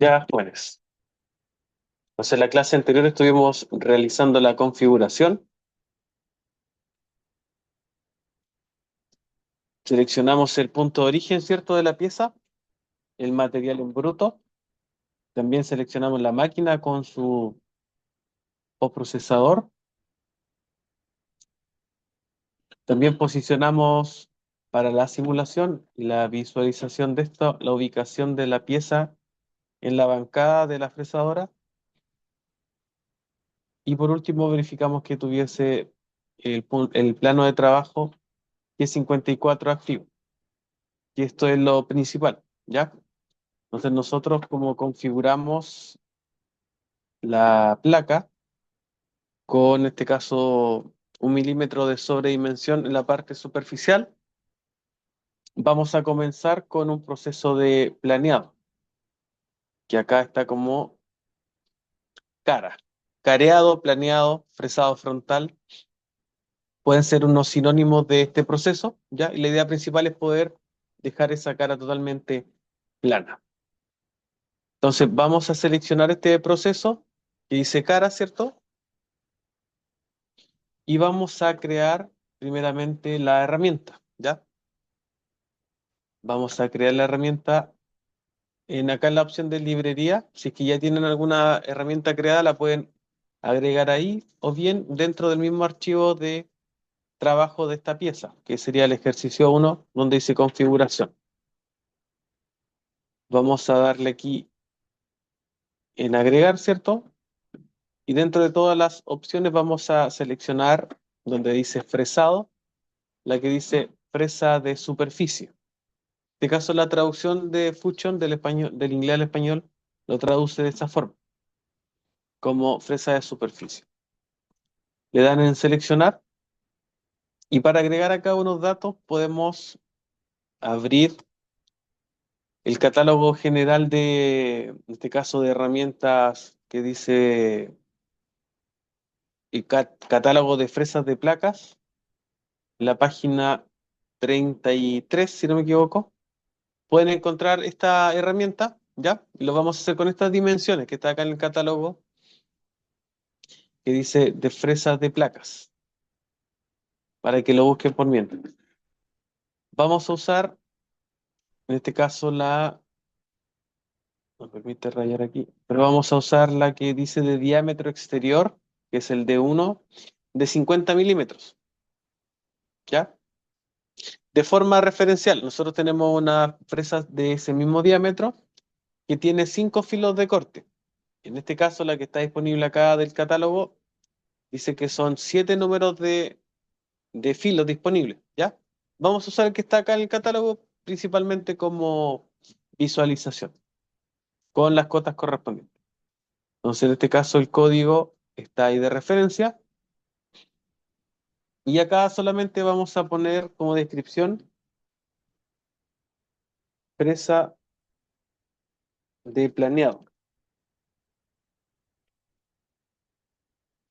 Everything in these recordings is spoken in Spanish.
Ya, jóvenes. Entonces, en la clase anterior estuvimos realizando la configuración. Seleccionamos el punto de origen, ¿cierto?, de la pieza, el material en bruto. También seleccionamos la máquina con su procesador. También posicionamos para la simulación y la visualización de esto, la ubicación de la pieza en la bancada de la fresadora. Y por último, verificamos que tuviese el plano de trabajo G54 activo. Y esto es lo principal, ¿ya? Entonces nosotros como configuramos la placa con, en este caso, 1 milímetro de sobredimensión en la parte superficial, vamos a comenzar con un proceso de planeado, que acá está como cara. Careado, planeado, fresado frontal, pueden ser unos sinónimos de este proceso, ¿ya? Y la idea principal es poder dejar esa cara totalmente plana. Entonces vamos a seleccionar este proceso que dice cara, ¿cierto? Y vamos a crear primeramente la herramienta, ¿ya? Vamos a crear la herramienta acá en la opción de librería. Si es que ya tienen alguna herramienta creada, la pueden agregar ahí o bien dentro del mismo archivo de trabajo de esta pieza, que sería el ejercicio 1, donde dice configuración. Vamos a darle aquí en agregar, ¿cierto? Y dentro de todas las opciones vamos a seleccionar donde dice fresado, la que dice fresa de superficie. En este caso, la traducción de Fusion del español, del inglés al español lo traduce de esa forma, como fresa de superficie. Le dan en seleccionar y para agregar acá unos datos podemos abrir el catálogo general en este caso, de herramientas que dice catálogo de fresas de placas, la página 33, si no me equivoco. Pueden encontrar esta herramienta, ¿ya? Y lo vamos a hacer con estas dimensiones que está acá en el catálogo que dice de fresas de placas, para que lo busquen por mientras. Vamos a usar, en este caso, no permite rayar aquí, pero vamos a usar la que dice de diámetro exterior, que es el D1, de 50 milímetros, ¿ya? De forma referencial, nosotros tenemos una fresa de ese mismo diámetro que tiene 5 filos de corte. En este caso, la que está disponible acá del catálogo dice que son 7 números de filos disponibles, ¿ya? Vamos a usar el que está acá en el catálogo principalmente como visualización, con las cotas correspondientes. Entonces, en este caso, el código está ahí de referencia. Y acá solamente vamos a poner como descripción presa de planeado,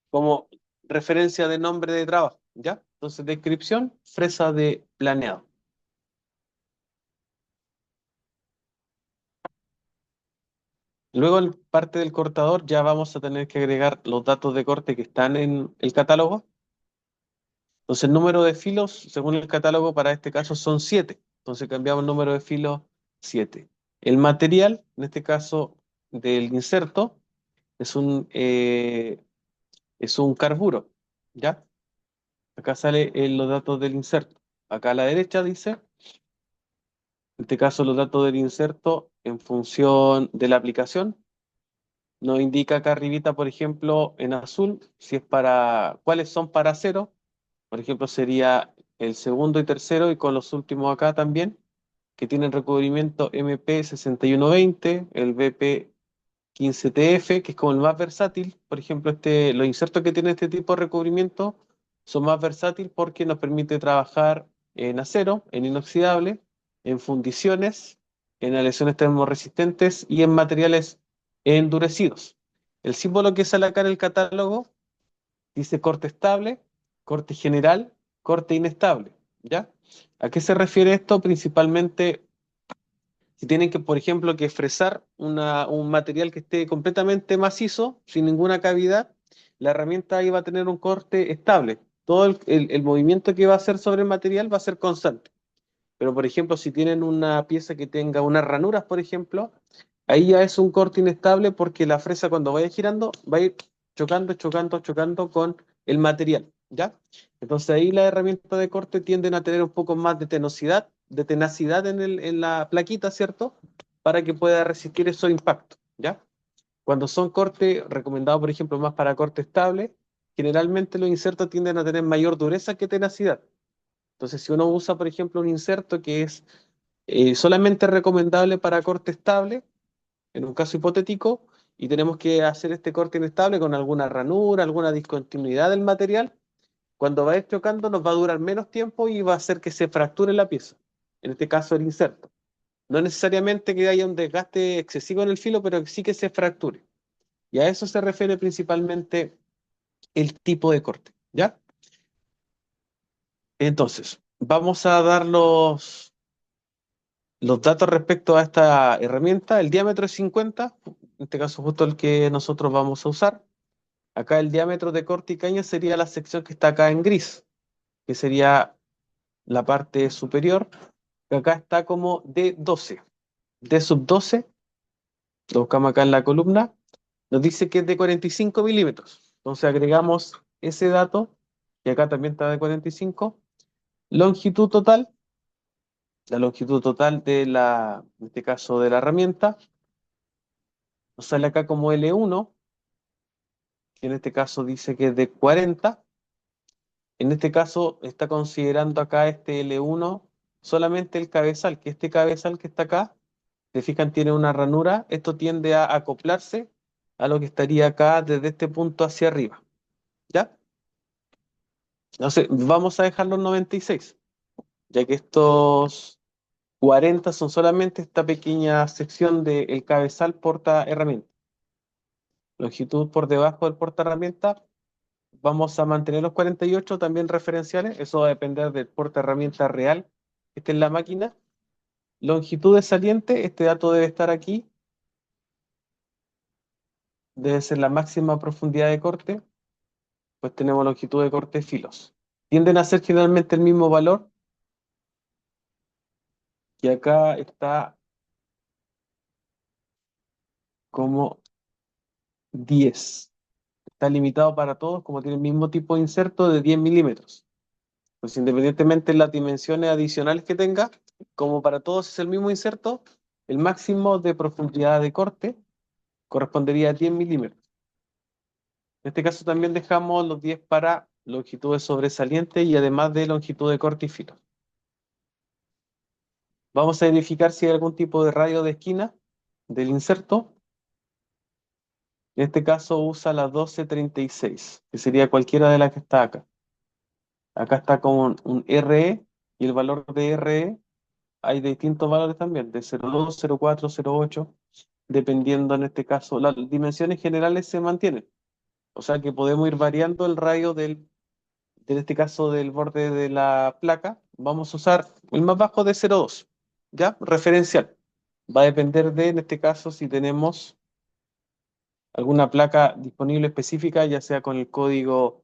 como referencia de nombre de trabajo, ¿ya? Entonces, descripción, fresa de planeado. Luego, en parte del cortador, ya vamos a tener que agregar los datos de corte que están en el catálogo. Entonces, el número de filos, según el catálogo, para este caso son 7. Entonces, cambiamos el número de filos 7. El material, en este caso del inserto, es un carburo, ¿ya? Acá sale los datos del inserto. Acá a la derecha dice, en este caso, los datos del inserto en función de la aplicación. Nos indica acá arribita, por ejemplo, en azul, si es cuáles son para acero. Por ejemplo, sería el segundo y tercero, y con los últimos acá también, que tienen recubrimiento MP6120, el BP15TF, que es como el más versátil. Por ejemplo, los insertos que tienen este tipo de recubrimiento son más versátiles porque nos permite trabajar en acero, en inoxidable, en fundiciones, en aleaciones termorresistentes y en materiales endurecidos. El símbolo que sale acá en el catálogo dice corte estable, corte general, corte inestable, ¿ya? ¿A qué se refiere esto? Principalmente Si tienen que, por ejemplo, que fresar un material que esté completamente macizo, sin ninguna cavidad, la herramienta ahí va a tener un corte estable. Todo el movimiento que va a hacer sobre el material va a ser constante. Pero, por ejemplo, si tienen una pieza que tenga unas ranuras, por ejemplo, ahí ya es un corte inestable porque la fresa cuando vaya girando va a ir chocando, chocando, chocando con el material, ¿ya? Entonces ahí las herramientas de corte tienden a tener un poco más de tenacidad en la plaquita, ¿cierto? Para que pueda resistir esos impactos, ¿ya? Cuando son cortes recomendados, por ejemplo, más para corte estable, generalmente los insertos tienden a tener mayor dureza que tenacidad. Entonces, si uno usa, por ejemplo, un inserto que es solamente recomendable para corte estable, en un caso hipotético, y tenemos que hacer este corte inestable con alguna ranura, alguna discontinuidad del material, cuando va a ir chocando nos va a durar menos tiempo y va a hacer que se fracture la pieza, en este caso el inserto. No necesariamente que haya un desgaste excesivo en el filo, pero sí que se fracture. Y a eso se refiere principalmente el tipo de corte, ¿ya? Entonces, vamos a dar los datos respecto a esta herramienta. El diámetro es 50, en este caso justo el que nosotros vamos a usar. Acá el diámetro de corte y caña sería la sección que está acá en gris, que sería la parte superior, que acá está como D12. D sub 12, lo buscamos acá en la columna, nos dice que es de 45 milímetros. Entonces agregamos ese dato, y acá también está de 45. Longitud total, la longitud total en este caso de la herramienta, nos sale acá como L1, que en este caso dice que es de 40. En este caso está considerando acá este L1 solamente el cabezal, que este cabezal que está acá, se fijan, tiene una ranura. Esto tiende a acoplarse a lo que estaría acá desde este punto hacia arriba, ¿ya? Entonces, vamos a dejar los 96, ya que estos 40 son solamente esta pequeña sección del cabezal porta herramienta. Longitud por debajo del porta herramienta, vamos a mantener los 48 también referenciales. Eso va a depender del porta herramienta real que esté en la máquina. Longitud de saliente, este dato debe estar aquí, debe ser la máxima profundidad de corte. Pues tenemos longitud de corte filos. Tienden a ser generalmente el mismo valor, y acá está como 10. Está limitado para todos, como tiene el mismo tipo de inserto de 10 milímetros. Pues independientemente de las dimensiones adicionales que tenga, como para todos es el mismo inserto, el máximo de profundidad de corte correspondería a 10 milímetros. En este caso también dejamos los 10 para longitudes sobresalientes y además de longitud de corte y filo. Vamos a verificar si hay algún tipo de radio de esquina del inserto. En este caso usa la 1236, que sería cualquiera de las que está acá. Acá está con un RE, y el valor de RE hay de distintos valores también, de 0,2, 0,4, 0,8, dependiendo en este caso. Las dimensiones generales se mantienen, o sea que podemos ir variando el radio en este caso del borde de la placa. Vamos a usar el más bajo de 0,2, ¿ya? Referencial. Va a depender de, en este caso, si tenemos alguna placa disponible específica, ya sea con el código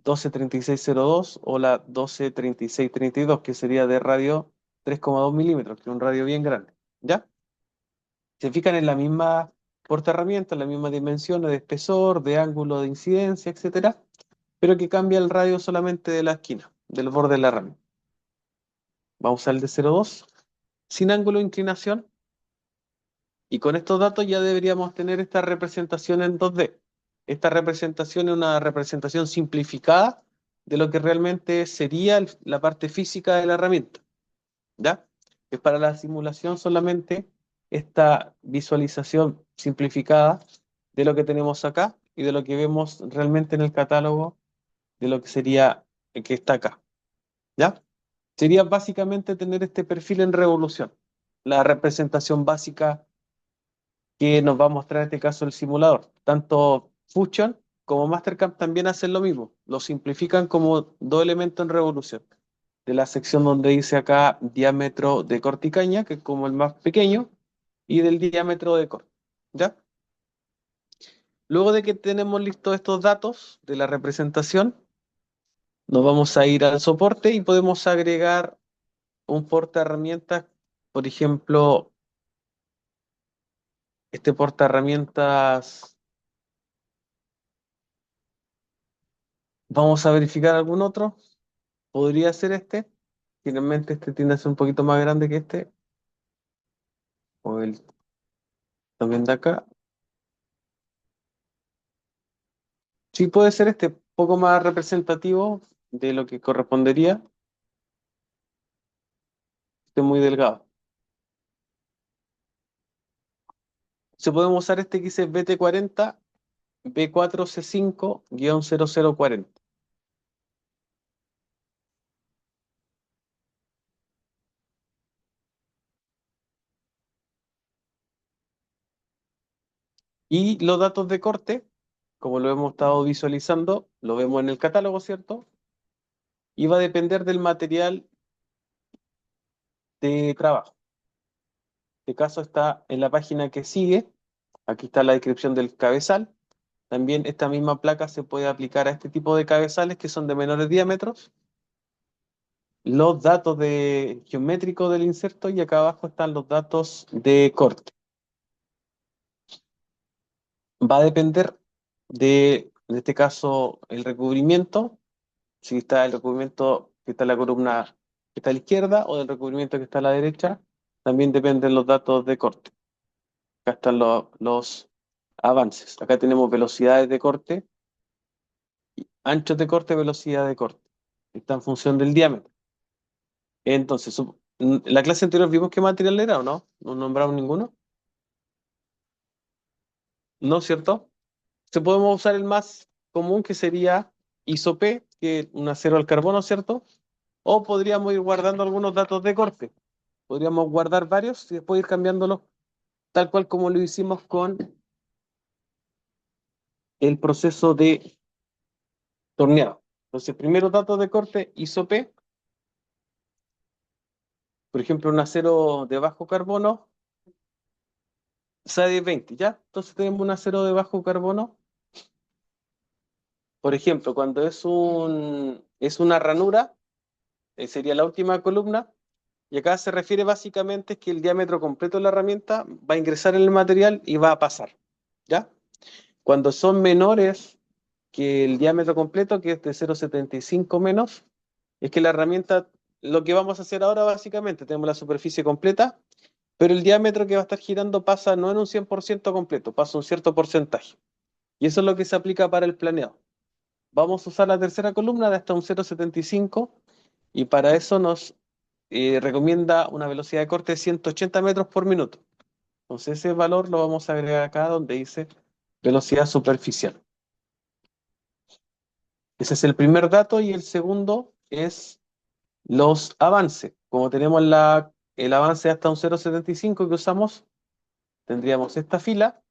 123602 o la 123632, que sería de radio 3,2 milímetros, que es un radio bien grande, ¿ya? Se fijan en la misma porta herramienta, en la misma dimensiones de espesor, de ángulo de incidencia, etcétera, pero que cambia el radio solamente de la esquina, del borde de la herramienta. Vamos al de 0,2, sin ángulo de inclinación, y con estos datos ya deberíamos tener esta representación en 2D. Esta representación es una representación simplificada de lo que realmente sería la parte física de la herramienta, ¿ya? Es para la simulación solamente esta visualización simplificada de lo que tenemos acá y de lo que vemos realmente en el catálogo de lo que sería el que está acá, ¿ya? Sería básicamente tener este perfil en revolución, la representación básica que nos va a mostrar en este caso el simulador. Tanto Fusion como Mastercam también hacen lo mismo, lo simplifican como dos elementos en revolución. De la sección donde dice acá diámetro de corte y caña, que es como el más pequeño, y del diámetro de corte, ¿ya? Luego de que tenemos listos estos datos de la representación, nos vamos a ir al soporte y podemos agregar un portaherramientas, por ejemplo, este portaherramientas, vamos a verificar algún otro, podría ser este, finalmente este tiende a ser un poquito más grande que este, o el también de acá. Sí, puede ser este, poco más representativo de lo que correspondería, este muy delgado. Se podemos usar este que dice BT40 B4C5-0040. Y los datos de corte, como lo hemos estado visualizando, lo vemos en el catálogo, ¿cierto? Y va a depender del material de trabajo. Este caso está en la página que sigue. Aquí está la descripción del cabezal. También esta misma placa se puede aplicar a este tipo de cabezales que son de menores diámetros. Los datos geométricos del inserto y acá abajo están los datos de corte. Va a depender en este caso, el recubrimiento, si está el recubrimiento que está en la columna que está a la izquierda o del recubrimiento que está a la derecha, también dependen los datos de corte. Acá están los avances. Acá tenemos velocidades de corte, anchos de corte, velocidad de corte. Está en función del diámetro. Entonces, en la clase anterior vimos qué material era, ¿o no? ¿No nombramos ninguno? ¿No, cierto? Se podemos usar el más común que sería isop, que es un acero al carbono, ¿cierto? O podríamos ir guardando algunos datos de corte. Podríamos guardar varios y después ir cambiándolos tal cual como lo hicimos con el proceso de torneado. Entonces, primero datos de corte isop, por ejemplo, un acero de bajo carbono, SADE 20, ¿ya? Entonces tenemos un acero de bajo carbono. Por ejemplo, cuando es una ranura, sería la última columna, y acá se refiere básicamente que el diámetro completo de la herramienta va a ingresar en el material y va a pasar, ¿ya? Cuando son menores que el diámetro completo, que es de 0,75 menos, es que la herramienta, lo que vamos a hacer ahora básicamente, tenemos la superficie completa, pero el diámetro que va a estar girando pasa no en un 100% completo, pasa un cierto porcentaje. Y eso es lo que se aplica para el planeado. Vamos a usar la tercera columna de hasta un 0,75 y para eso nos recomienda una velocidad de corte de 180 metros por minuto. Entonces ese valor lo vamos a agregar acá donde dice velocidad superficial. Ese es el primer dato y el segundo es los avances. Como tenemos el avance hasta un 0,75 que usamos, tendríamos esta fila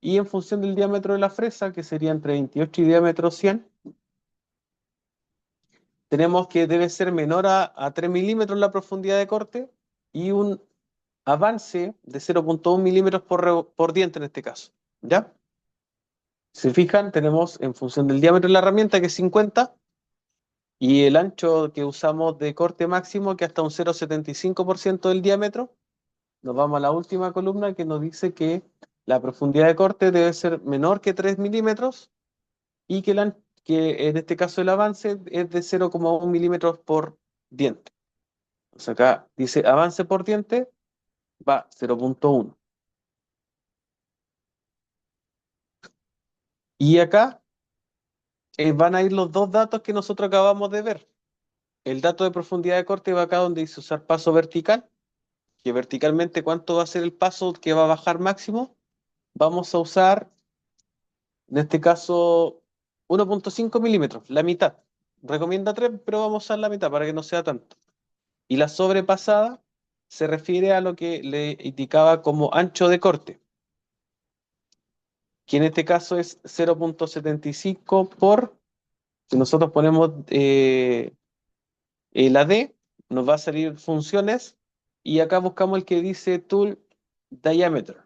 y en función del diámetro de la fresa, que sería entre 28 y diámetro 100, tenemos que debe ser menor a 3 milímetros la profundidad de corte y un avance de 0,1 milímetros por diente en este caso. ¿Ya? Si se fijan, tenemos en función del diámetro de la herramienta, que es 50, y el ancho que usamos de corte máximo, que hasta un 0,75% del diámetro, nos vamos a la última columna que nos dice que la profundidad de corte debe ser menor que 3 milímetros y que en este caso el avance es de 0,1 milímetros por diente. O sea, acá dice avance por diente, va 0,1. Y acá van a ir los dos datos que nosotros acabamos de ver. El dato de profundidad de corte va acá donde dice usar paso vertical, que verticalmente cuánto va a ser el paso que va a bajar máximo. Vamos a usar, en este caso, 1,5 milímetros, la mitad. Recomienda 3, pero vamos a usar la mitad para que no sea tanto. Y la sobrepasada se refiere a lo que le indicaba como ancho de corte, que en este caso es 0,75 por, si nosotros ponemos la D, nos va a salir funciones y acá buscamos el que dice Tool diameter,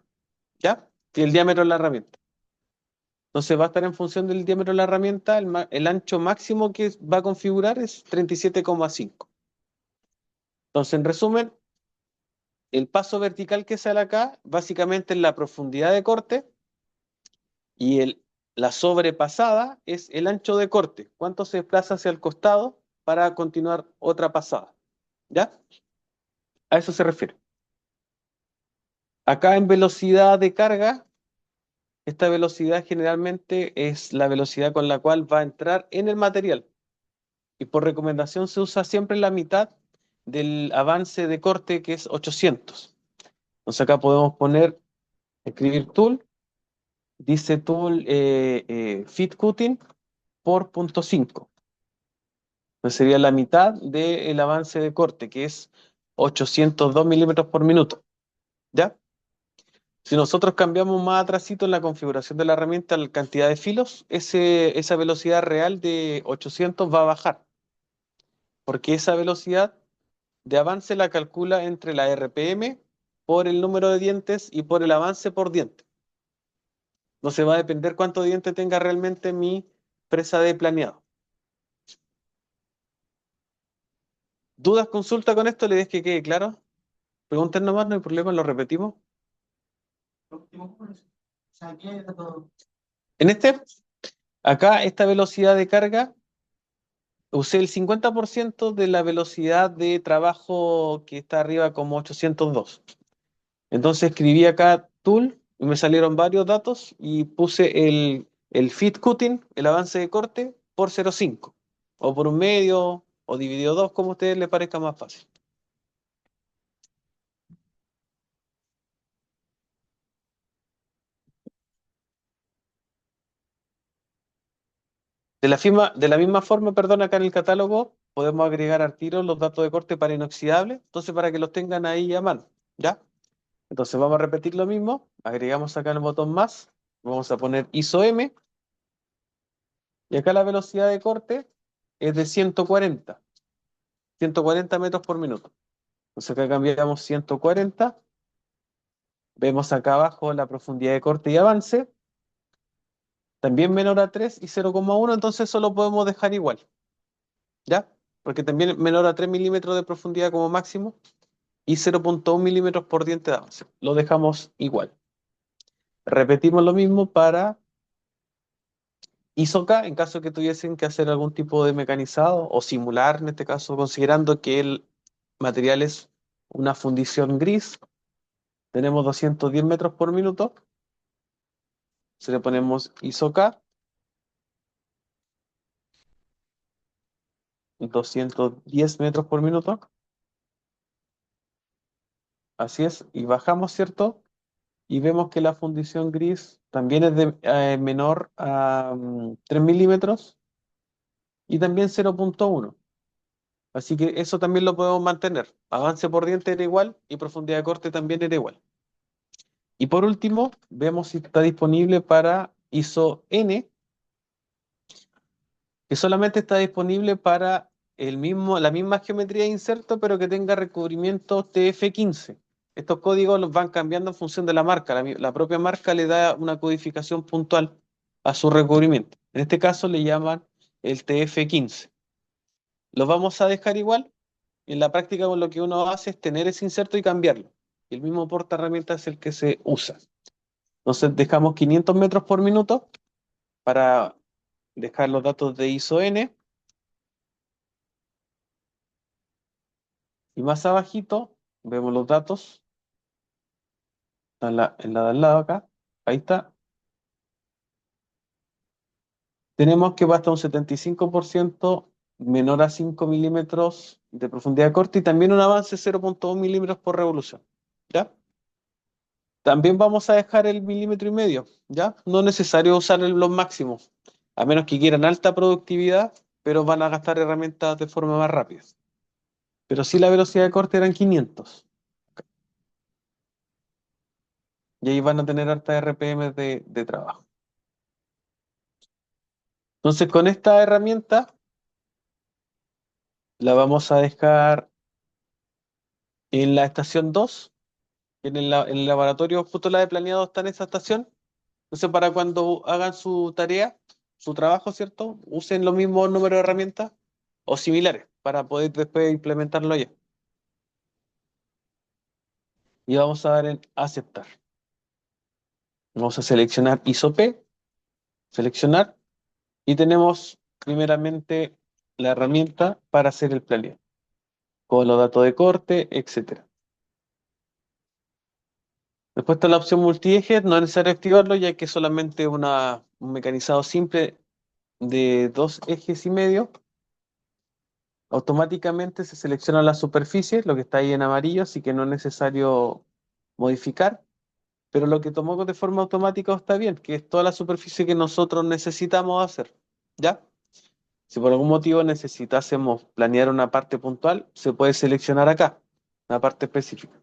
¿ya? Y el diámetro de la herramienta. Entonces va a estar en función del diámetro de la herramienta, el ancho máximo que va a configurar es 37,5. Entonces, en resumen, el paso vertical que sale acá, básicamente es la profundidad de corte y la sobrepasada es el ancho de corte. ¿Cuánto se desplaza hacia el costado para continuar otra pasada? ¿Ya? A eso se refiere. Acá en velocidad de carga, esta velocidad generalmente es la velocidad con la cual va a entrar en el material. Y por recomendación se usa siempre la mitad del avance de corte que es 800. Entonces acá podemos poner, escribir tool, dice tool fit cutting por punto 5. Entonces sería la mitad del avance de corte, que es 802 milímetros por minuto. ¿Ya? Si nosotros cambiamos más atrásito en la configuración de la herramienta la cantidad de filos, esa velocidad real de 800 va a bajar, porque esa velocidad de avance la calcula entre la RPM por el número de dientes y por el avance por diente. No se va a depender cuánto diente tenga realmente mi presa de planeado. ¿Dudas, consulta con esto? ¿Le des que quede claro? Pregunten nomás, no hay problema, lo repetimos. En acá, esta velocidad de carga, usé el 50% de la velocidad de trabajo que está arriba como 802. Entonces escribí acá tool y me salieron varios datos y puse el fit cutting, el avance de corte, por 0,5 o por un medio o dividido 2, como a ustedes les parezca más fácil. De la misma forma, perdón, acá en el catálogo podemos agregar al tiro los datos de corte para inoxidable, entonces para que los tengan ahí a mano, ¿ya? Entonces vamos a repetir lo mismo, agregamos acá el botón más, vamos a poner ISO M y acá la velocidad de corte es de 140 metros por minuto. Entonces acá cambiamos 140, vemos acá abajo la profundidad de corte y avance, también menor a 3 y 0,1, entonces eso lo podemos dejar igual, ¿ya? Porque también menor a 3 milímetros de profundidad como máximo y 0,1 milímetros por diente de avance. Lo dejamos igual. Repetimos lo mismo para ISOCA en caso que tuviesen que hacer algún tipo de mecanizado o simular, en este caso, considerando que el material es una fundición gris. Tenemos 210 metros por minuto. Si le ponemos ISOCA, 210 metros por minuto. Así es. Y bajamos, ¿cierto? Y vemos que la fundición gris también es menor a 3 milímetros y también 0,1. Así que eso también lo podemos mantener. Avance por diente era igual y profundidad de corte también era igual. Y por último, vemos si está disponible para ISO N, que solamente está disponible para la misma geometría de inserto, pero que tenga recubrimiento TF15. Estos códigos los van cambiando en función de la marca. La propia marca le da una codificación puntual a su recubrimiento. En este caso le llaman el TF15. Los vamos a dejar igual. En la práctica, lo que uno hace es tener ese inserto y cambiarlo. El mismo porta herramientas es el que se usa. Entonces dejamos 500 metros por minuto para dejar los datos de ISO N. Y más abajito vemos los datos en la de al lado acá. Ahí está. Tenemos que va hasta un 75% menor a 5 milímetros de profundidad de corte y también un avance 0,1 milímetros por revolución. ¿Ya? También vamos a dejar el milímetro y medio. ¿Ya? No es necesario usar los máximos, a menos que quieran alta productividad, pero van a gastar herramientas de forma más rápida. Pero sí la velocidad de corte eran 500. Y ahí van a tener harta RPM de trabajo. Entonces, con esta herramienta la vamos a dejar en la estación 2 En el laboratorio justo la de planeado está en esa estación. Entonces, para cuando hagan su tarea, su trabajo, ¿cierto? Usen los mismos números de herramientas o similares para poder después implementarlo allá. Y vamos a dar en aceptar. Vamos a seleccionar ISO P, seleccionar, y tenemos primeramente la herramienta para hacer el planeo, con los datos de corte, etcétera. Después está la opción multieje, no es necesario activarlo ya que es solamente un mecanizado simple de 2,5 ejes. Automáticamente se selecciona la superficie, lo que está ahí en amarillo, así que no es necesario modificar, pero lo que tomó de forma automática está bien, que es toda la superficie que nosotros necesitamos hacer, ¿ya? Si por algún motivo necesitásemos planear una parte puntual, se puede seleccionar acá, una parte específica.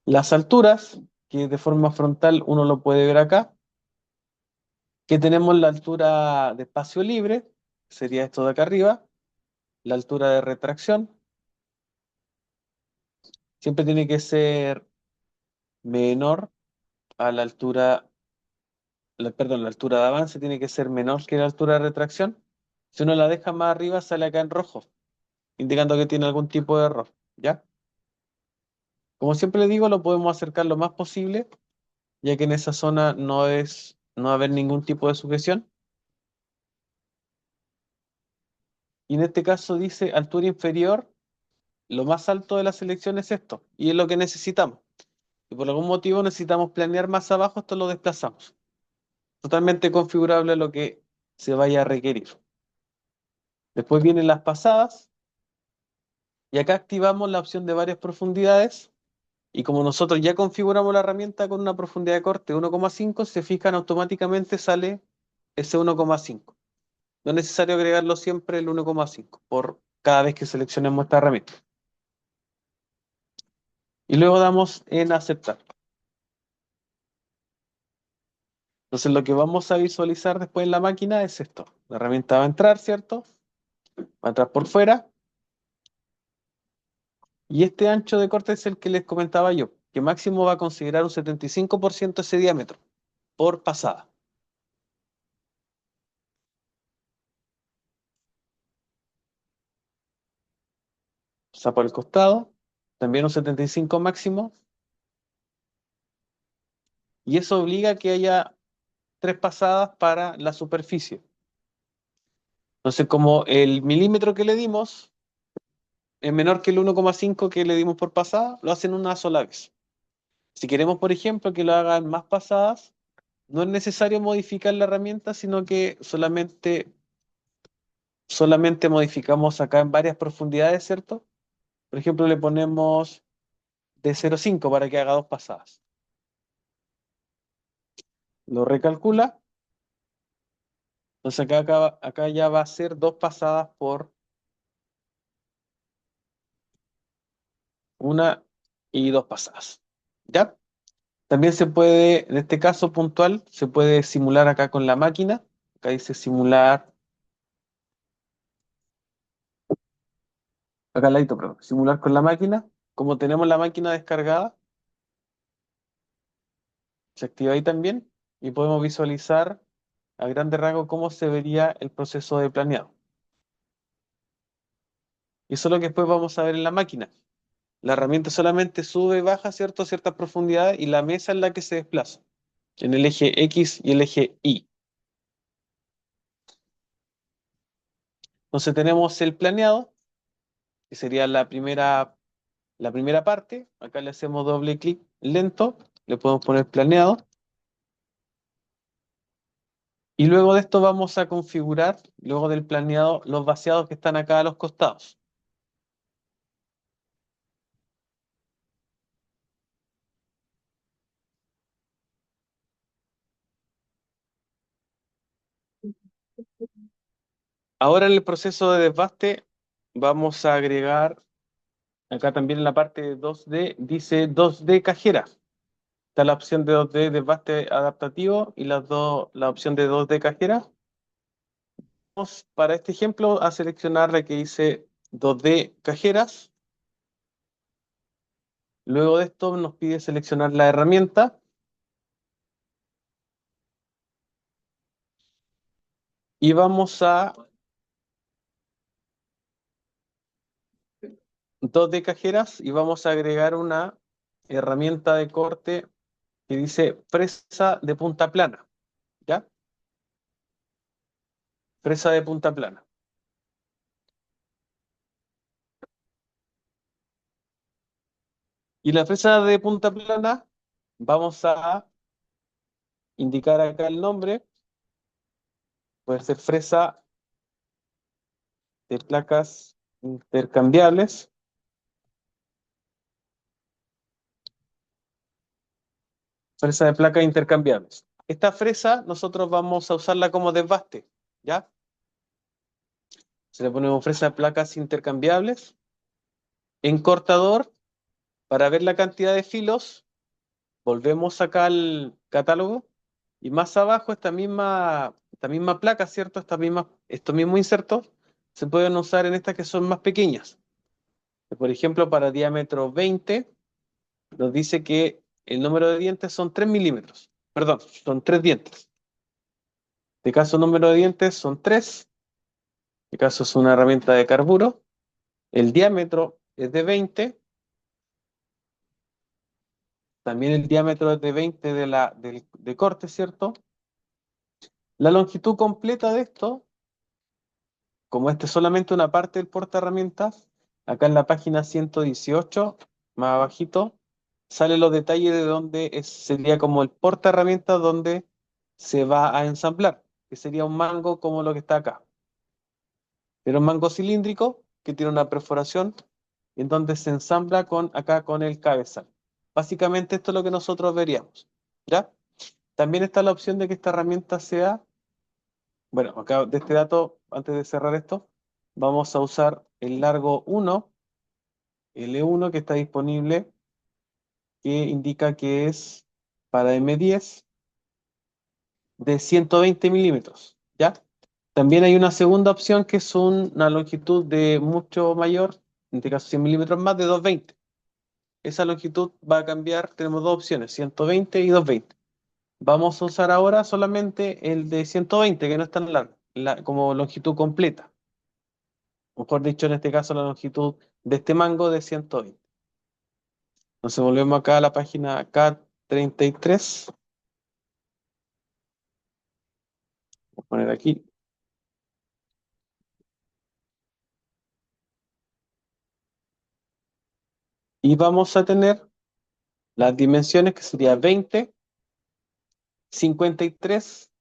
Las alturas, que de forma frontal uno lo puede ver acá, que tenemos la altura de espacio libre, sería esto de acá arriba, la altura de retracción, siempre tiene que ser menor a la altura, perdón, la altura de avance tiene que ser menor que la altura de retracción. Si uno la deja más arriba, sale acá en rojo, indicando que tiene algún tipo de error, ¿ya? Como siempre le digo, lo podemos acercar lo más posible, ya que en esa zona no va a haber ningún tipo de sujeción. Y en este caso dice altura inferior, lo más alto de la selección es esto, y es lo que necesitamos. Si por algún motivo necesitamos planear más abajo, esto lo desplazamos. Totalmente configurable a lo que se vaya a requerir. Después vienen las pasadas, y acá activamos la opción de varias profundidades. Y como nosotros ya configuramos la herramienta con una profundidad de corte de 1,5, se fijan automáticamente sale ese 1,5. No es necesario agregarlo siempre el 1,5 por cada vez que seleccionemos esta herramienta. Y luego damos en aceptar. Entonces lo que vamos a visualizar después en la máquina es esto. La herramienta va a entrar, ¿cierto? Va a entrar por fuera. Y este ancho de corte es el que les comentaba yo, que máximo va a considerar un 75% ese diámetro por pasada. O sea, por el costado, también un 75 máximo. Y eso obliga a que haya 3 pasadas para la superficie. Entonces, como el milímetro que le dimos es menor que el 1,5 que le dimos por pasada, lo hacen una sola vez. Si queremos, por ejemplo, que lo hagan más pasadas, no es necesario modificar la herramienta, sino que solamente modificamos acá en varias profundidades, ¿cierto? Por ejemplo, le ponemos de 0,5 para que haga 2 pasadas. Lo recalcula. Entonces acá ya va a ser 2 pasadas por una y 2 pasadas. ¿Ya? También se puede, en este caso puntual, se puede simular acá con la máquina. Acá dice simular, acá al ladito, perdón, simular con la máquina. Como tenemos la máquina descargada, se activa ahí también y podemos visualizar a grandes rasgos cómo se vería el proceso de planeado. Y eso es lo que después vamos a ver en la máquina. La herramienta solamente sube y baja, ¿cierto? Ciertas profundidades y la mesa es la que se desplaza en el eje X y el eje Y. Entonces tenemos el planeado, que sería la primera parte. Acá le hacemos doble clic lento, le podemos poner planeado. Y luego de esto vamos a configurar, luego del planeado, los vaciados que están acá a los costados. Ahora en el proceso de desbaste vamos a agregar, acá también en la parte de 2D, dice 2D cajera. Está la opción de 2D desbaste adaptativo y la opción de 2D cajera. Vamos para este ejemplo a seleccionar la que dice 2D cajeras. Luego de esto nos pide seleccionar la herramienta y vamos a 2 de cajeras y vamos a agregar una herramienta de corte que dice fresa de punta plana, ¿ya? Fresa de punta plana. Y la fresa de punta plana, vamos a indicar acá el nombre, puede ser fresa de placas intercambiables, fresa de placas intercambiables. Esta fresa nosotros vamos a usarla como desbaste, ¿ya? Se le ponemos fresa de placas intercambiables. En cortador, para ver la cantidad de filos, volvemos acá al catálogo y más abajo esta misma placa, ¿cierto? Estos mismos insertos se pueden usar en estas que son más pequeñas. Por ejemplo, para diámetro 20, nos dice que el número de dientes son 3 milímetros. Perdón, son 3 dientes. En este caso, número de dientes son 3. En este caso es una herramienta de carburo. El diámetro es de 20. También el diámetro es de 20 de corte, ¿cierto? La longitud completa de esto, como este es solamente una parte del portaherramientas, acá en la página 118, más abajito, salen los detalles de dónde sería como el portaherramientas donde se va a ensamblar, que sería un mango como lo que está acá. Pero un mango cilíndrico que tiene una perforación en donde se ensambla acá con el cabezal. Básicamente esto es lo que nosotros veríamos, ¿ya? También está la opción de que esta herramienta sea, bueno, acá de este dato, antes de cerrar esto, vamos a usar el largo 1, L1 que está disponible, que indica que es para M10 de 120 milímetros, ¿ya? También hay una segunda opción que es una longitud de mucho mayor, en este caso 100 milímetros más, de 220. Esa longitud va a cambiar, tenemos 2 opciones, 120 y 220. Vamos a usar ahora solamente el de 120, que no es tan largo, como longitud completa. Mejor dicho, en este caso, la longitud de este mango de 120. Entonces volvemos acá a la página K33. Voy a poner aquí. Y vamos a tener las dimensiones que sería 20, 53, en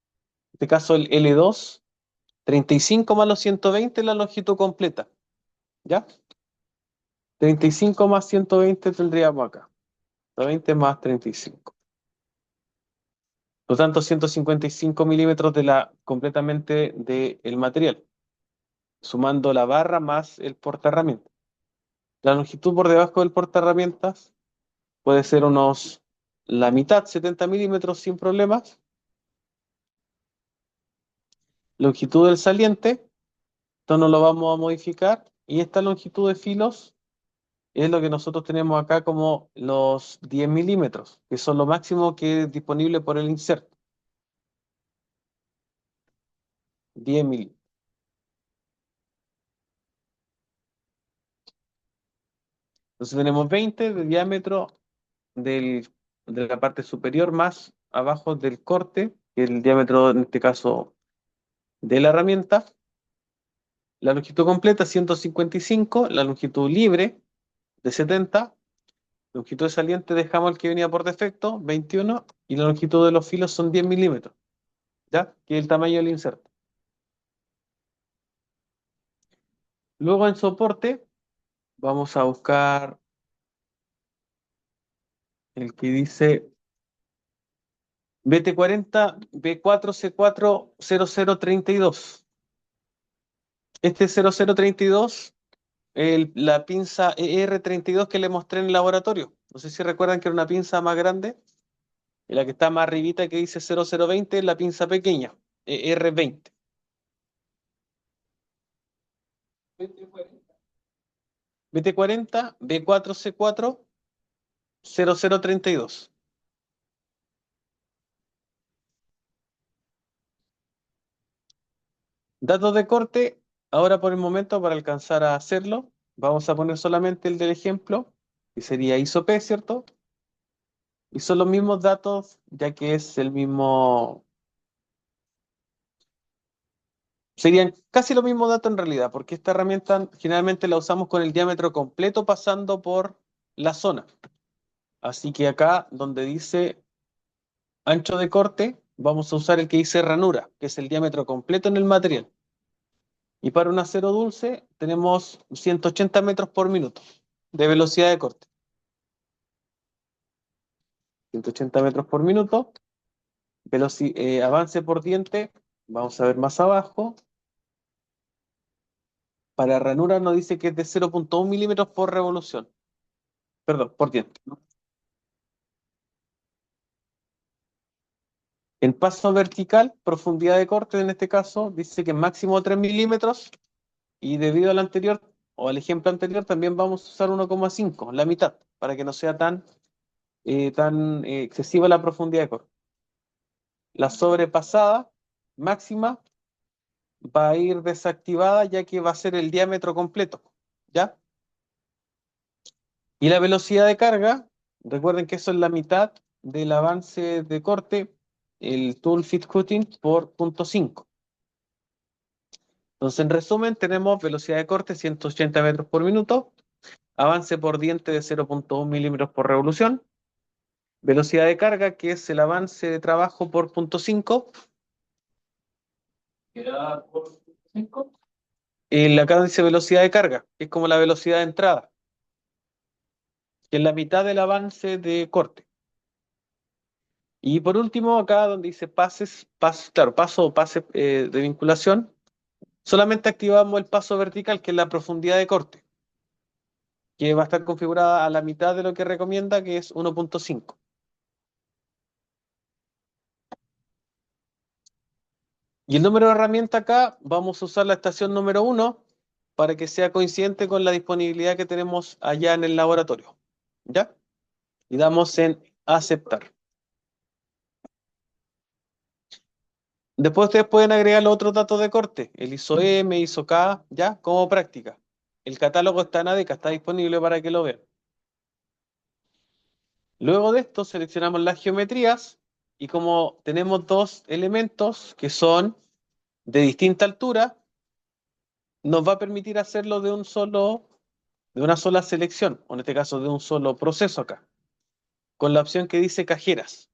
este caso el L2, 35 más los 120 la longitud completa. ¿Ya? 35 más 120 tendríamos acá. 120 más 35. Por lo tanto, 155 milímetros completamente del material, sumando la barra más el portaherramientas. La longitud por debajo del portaherramientas puede ser la mitad, 70 milímetros sin problemas. Longitud del saliente, esto no lo vamos a modificar. Y esta longitud de filos es lo que nosotros tenemos acá como los 10 milímetros, que son lo máximo que es disponible por el inserto. 10 milímetros. Entonces tenemos 20 de diámetro de la parte superior más abajo del corte, que es el diámetro en este caso de la herramienta. La longitud completa 155, la longitud libre de 70, longitud de saliente dejamos el que venía por defecto, 21, y la longitud de los filos son 10 milímetros, ¿ya? Que es el tamaño del inserto. Luego en soporte vamos a buscar el que dice BT40 B4C40032. Este 0032, la pinza ER32 que le mostré en el laboratorio. No sé si recuerdan que era una pinza más grande. Y la que está más arribita que dice 0020 es la pinza pequeña, ER20. BT40, B4C4, 0032. Datos de corte, ahora por el momento, para alcanzar a hacerlo, vamos a poner solamente el del ejemplo, que sería ISO-P, ¿cierto? Y son los mismos datos, ya que es el mismo, serían casi los mismos datos en realidad, porque esta herramienta generalmente la usamos con el diámetro completo pasando por la zona. Así que acá, donde dice ancho de corte, vamos a usar el que dice ranura, que es el diámetro completo en el material. Y para un acero dulce tenemos 180 metros por minuto de velocidad de corte. 180 metros por minuto. Avance por diente, vamos a ver más abajo. Para ranura nos dice que es de 0,1 milímetros por revolución. Perdón, por diente, ¿no? En paso vertical, profundidad de corte en este caso, dice que máximo 3 milímetros. Y debido al anterior, o al ejemplo anterior, también vamos a usar 1,5, la mitad, para que no sea tan excesiva la profundidad de corte. La sobrepasada máxima va a ir desactivada ya que va a ser el diámetro completo, ¿ya? Y la velocidad de carga, recuerden que eso es la mitad del avance de corte, el tool fit cutting por 0,5. Entonces, en resumen, tenemos velocidad de corte 180 metros por minuto, avance por diente de 0,1 milímetros por revolución, velocidad de carga, que es el avance de trabajo por 0,5. ¿Queda por 0,5? Acá dice velocidad de carga, que es como la velocidad de entrada, que es la mitad del avance de corte. Y por último, acá donde dice claro, paso o pase de vinculación, solamente activamos el paso vertical, que es la profundidad de corte, que va a estar configurada a la mitad de lo que recomienda, que es 1,5. Y el número de herramienta acá, vamos a usar la estación número 1 para que sea coincidente con la disponibilidad que tenemos allá en el laboratorio. ¿Ya? Y damos en aceptar. Después ustedes pueden agregar los otros datos de corte, el ISO-M, ISO-K, ¿ya? Como práctica. El catálogo está en ADECA, está disponible para que lo vean. Luego de esto seleccionamos las geometrías y como tenemos dos elementos que son de distinta altura, nos va a permitir hacerlo de una sola selección, o en este caso de un solo proceso acá, con la opción que dice cajeras.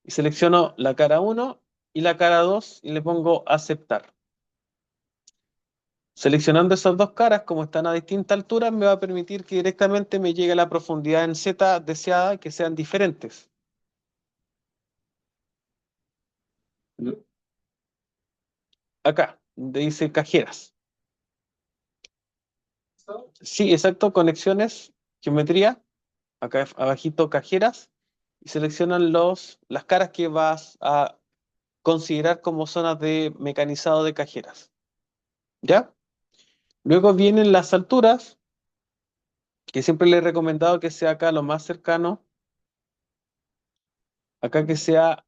Y selecciono la cara 1 y la cara 2 y le pongo aceptar. Seleccionando esas dos caras, como están a distinta altura, me va a permitir que directamente me llegue la profundidad en Z deseada, que sean diferentes. Acá, donde dice cajeras. Sí, exacto, conexiones, geometría, acá abajito cajeras, y seleccionan las caras que vas a considerar como zonas de mecanizado de cajeras. ¿Ya? Luego vienen las alturas, que siempre les he recomendado que sea acá lo más cercano, acá que sea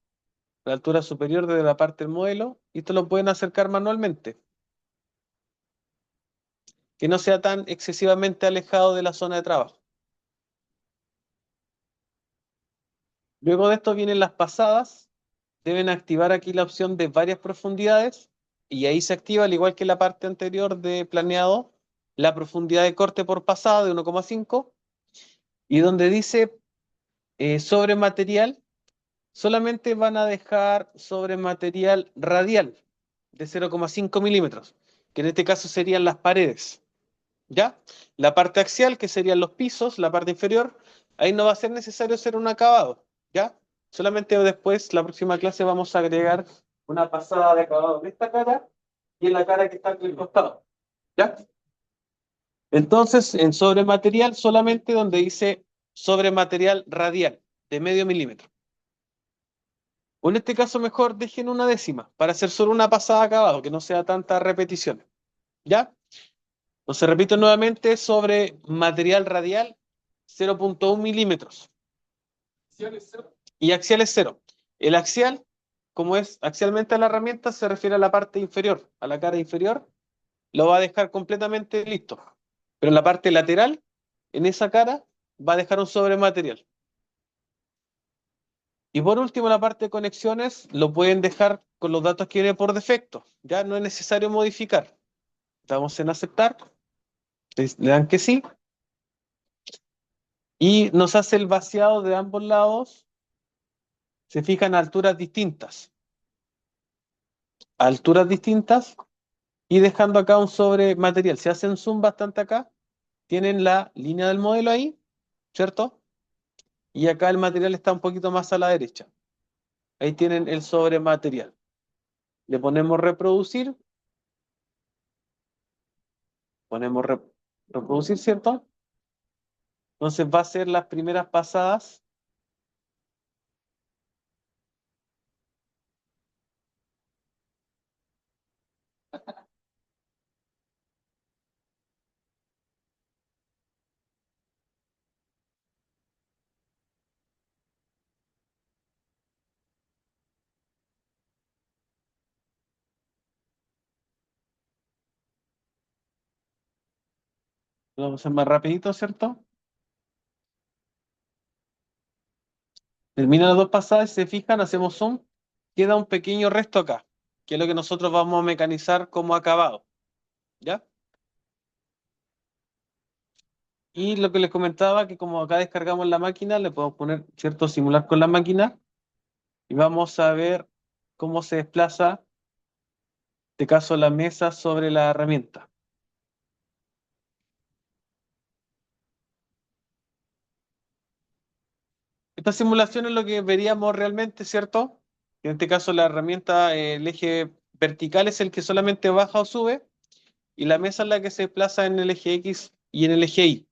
la altura superior de la parte del modelo, y esto lo pueden acercar manualmente, que no sea tan excesivamente alejado de la zona de trabajo. Luego de esto vienen las pasadas, deben activar aquí la opción de varias profundidades, y ahí se activa, al igual que la parte anterior de planeado, la profundidad de corte por pasada de 1,5, y donde dice sobre material, solamente van a dejar sobre material radial de 0,5 milímetros, que en este caso serían las paredes. ¿Ya? La parte axial, que serían los pisos, la parte inferior, ahí no va a ser necesario hacer un acabado. ¿Ya? Solamente después, la próxima clase, vamos a agregar una pasada de acabado en esta cara y en la cara que está aquí al costado. ¿Ya? Entonces, en sobre material, solamente donde dice sobre material radial de medio milímetro. O en este caso, mejor dejen una décima para hacer solo una pasada de acabado, que no sea tanta repetición. ¿Ya? Entonces, repito nuevamente, sobre material radial 0,1 milímetros. Y axial es cero. El axial, como es axialmente a la herramienta, se refiere a la parte inferior, a la cara inferior, lo va a dejar completamente listo. Pero en la parte lateral, en esa cara, va a dejar un sobrematerial. Y por último, la parte de conexiones lo pueden dejar con los datos que viene por defecto. Ya no es necesario modificar. Damos en aceptar, le dan que sí, y nos hace el vaciado de ambos lados. Se fijan a alturas distintas, y dejando acá un sobre material. Si hacen zoom bastante acá, tienen la línea del modelo ahí, ¿cierto? Y acá el material está un poquito más a la derecha. Ahí tienen el sobre material. Le ponemos reproducir, ponemos reproducir, ¿cierto? Entonces va a ser las primeras pasadas. Lo vamos a hacer más rapidito, ¿cierto? Terminan las dos pasadas, si se fijan, hacemos zoom, queda un pequeño resto acá, que es lo que nosotros vamos a mecanizar como acabado, ¿ya? Y lo que les comentaba, que como acá descargamos la máquina, le podemos poner, ¿cierto?, simular con la máquina, y vamos a ver cómo se desplaza, en este caso, la mesa sobre la herramienta. Esta simulación es lo que veríamos realmente, ¿cierto? En este caso, la herramienta, el eje vertical es el que solamente baja o sube, y la mesa es la que se desplaza en el eje X y en el eje Y.